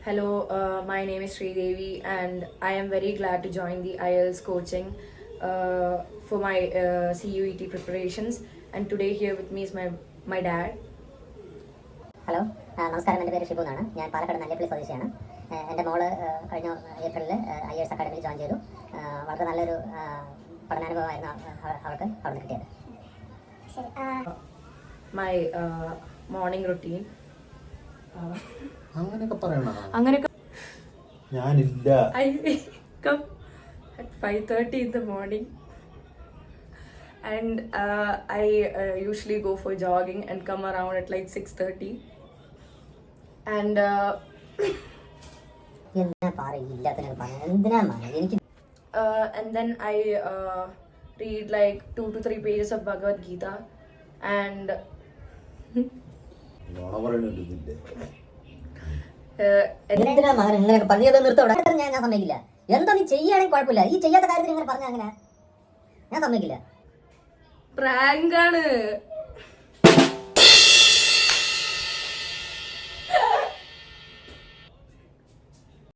Hello, my name is Sridevi, and I am very glad to join the IELTS coaching for my CUET preparations. And today here with me is my dad. Hello നമസ്കാരം. എൻ്റെ പേര് ഷിബു എന്നാണ്. ഞാൻ പാലക്കാട് നല്ലപ്പള്ളി സ്വദേശിയാണ്. എൻ്റെ മോള് കഴിഞ്ഞ ഏപ്രിലിൽ IELTS അക്കാഡമിയിൽ ജോയിൻ ചെയ്തു. വളരെ നല്ലൊരു പഠനാനുഭവമായിരുന്നു അവൾക്ക് അവിടെ നിന്ന് കിട്ടിയത്. My morning routine. അങ്ങനെയൊക്കെ ഞാനില്ല. I wake up at 5:30 in the morning, and I usually go for jogging and come around at like 6:30. And and then I read like 2 to 3 pages of Bhagavad Gita, and ഞാൻ സമ്മതിക്കില്ല. എന്താ നീ ചെയ്യുകയാണെങ്കിൽ കുഴപ്പമില്ല. ഈ ചെയ്യാത്ത കാര്യത്തിൽ ഇങ്ങനെ പറഞ്ഞ അങ്ങനെ ഞാൻ സമ്മതിക്കില്ല. പ്രാങ്കാണ്.